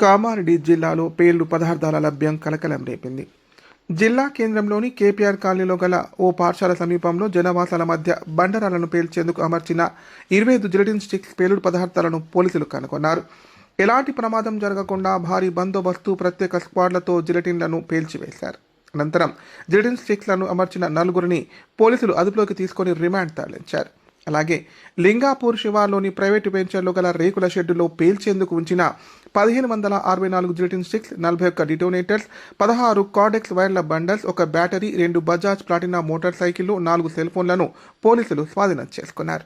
కామారెడ్డి జిల్లాలో పేలుడు పదార్థాల లభ్యం కలకలం రేపింది. జిల్లా కేంద్రంలోని కేపీఆర్ కాలనీలో గల ఓ పాఠశాల సమీపంలో జనవాసాల మధ్య బండరాలను పేల్చేందుకు అమర్చిన 25 జిలెటిన్ స్టిక్స్ పేలుడు పదార్థాలను పోలీసులు కనుగొన్నారు. ఎలాంటి ప్రమాదం జరగకుండా భారీ బందోబస్తు, ప్రత్యేక స్క్వాడ్లతో జిలెటిన్లను పేల్చివేశారు. అనంతరం జిలెటిన్ స్టిక్స్లను అమర్చిన నలుగురిని పోలీసులు అదుపులోకి తీసుకుని రిమాండ్ తరలించారు. అలాగే లింగాపూర్ శివార్లోని ప్రైవేటు వెంచర్లో గల రేకుల షెడ్డులో పేల్చేందుకు ఉంచిన 1564 జిలెటిన్ స్టిక్స్, 41 డిటోనేటర్స్, 16 కార్డెక్స్ వైర్ల బండల్స్, ఒక బ్యాటరీ, 2 బజాజ్ ప్లాటినా మోటార్ సైకిళ్లు, 4 సెల్ ఫోన్లను పోలీసులు స్వాధీనం చేసుకున్నారు.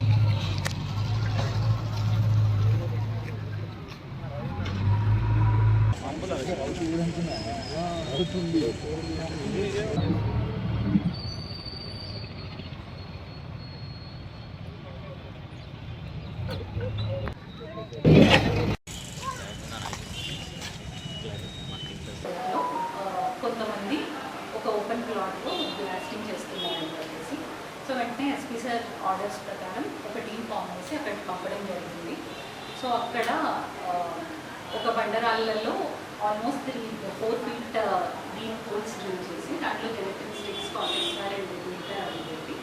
కొంతమంది ఒక ఓపెన్ ప్లాట్లో బ్లాస్టింగ్ చేస్తున్నారని చెప్పేసి సో వెంటనే ఎస్పీ సార్ ఆర్డర్స్ ప్రకారం ఒక టీం ఫామ్ చేసి అక్కడికి పంపడం జరిగింది. సో అక్కడ ఒక బండరాళ్ళలో almost 4 feet deep holes drill చేసి దాంట్లో gelatin sticks, Cordex wire and detonator అని చెప్పి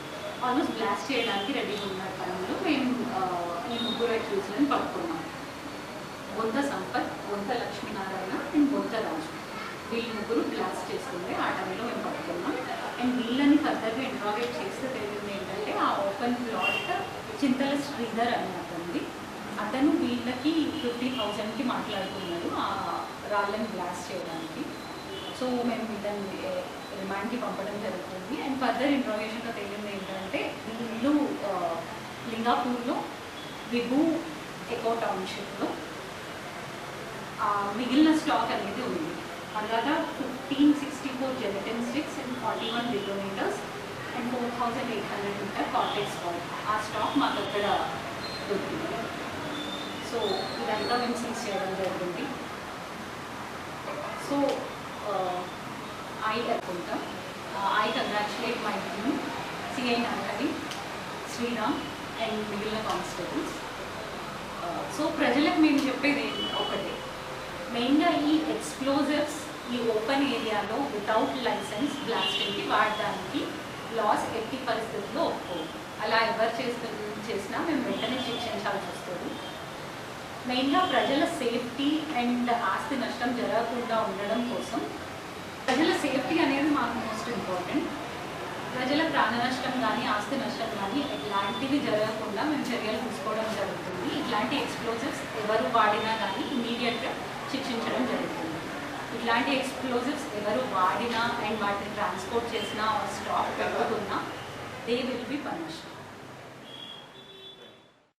ఆల్మోస్ట్ బ్లాస్ట్ చేయడానికి రెడీగా ఉన్న టైంలో మేము ఈ ముగ్గురు అక్యూజ్లను పట్టుకున్నాం. బొంత సంపత్, బొంత లక్ష్మీనారాయణ అండ్ బొంత రాజు, వీళ్ళు ముగ్గురు బ్లాస్ట్ చేస్తుంది. ఆ టైంలో మేము పట్టుకున్నాం. అండ్ వీళ్ళని ఫర్దర్గా ఇంట్రాగేట్ చేస్తే తెలియదు ఏంటంటే ఆ ఓపెన్ ప్లాట్ చింతల శ్రీధర్ అని అతనిది. అతను వీళ్ళకి 50,000కి మాట్లాడుకున్నాడు ఆ రాళ్ళని బ్లాస్ట్ చేయడానికి. సో మేము వీళ్ళని రిమాండ్కి పంపడం జరుగుతుంది. అండ్ ఫర్దర్ ఇంట్రాగేషన్లో తెలియదు ఏంటంటే వీళ్ళు లింగాపూర్లో విభూ ఎకో టౌన్షిప్లో మిగిలిన స్టాక్ అనేది ఉంది. అలాగా 1564 gelatin sticks and 41 detonators and 4800 metre cortex wire ఆ స్టాక్ మాకు అక్కడ దొరికింది. సో ఇదంతా మేము సీజ్ చేయడం జరిగింది. So I congratulate my team, CI Nagari, Sriram and మిగిలిన కానిస్టేబుల్స్. సో ప్రజలకు మేము చెప్పేది ఒకటే, మెయిన్గా ఈ ఎక్స్ప్లోజివ్స్ ఈ ఓపెన్ ఏరియాలో వితౌట్ లైసెన్స్ బ్లాస్టింగ్కి వాడడానికి లాస్ ఎట్టి పరిస్థితుల్లో ఒప్పుకోదు. అలా ఎవరు చేసినా మేము వెంటనే శిక్షించాల్సి వస్తుంది. మెయిన్గా ప్రజల సేఫ్టీ అండ్ ఆస్తి నష్టం జరగకుండా ఉండడం కోసం ప్రజల సేఫ్టీ అనేది మాకు మోస్ట్ ఇంపార్టెంట్. ప్రజల ప్రాణ నష్టం కానీ ఆస్తి నష్టం కానీ ఇలాంటివి జరగకుండా మేము చర్యలు తీసుకోవడం జరుగుతుంది. ఇట్లాంటి ఎక్స్ప్లోజివ్స్ ఎవరు వాడినా కానీ ఇమీడియట్గా శిక్షించడం జరుగుతుంది. ఇట్లాంటి ఎక్స్ప్లోజివ్స్ ఎవరు వాడినా అండ్ వాటిని ట్రాన్స్పోర్ట్ చేసినా స్టాక్ పెట్టుకున్నా దే విల్ బి పనిష్డ్.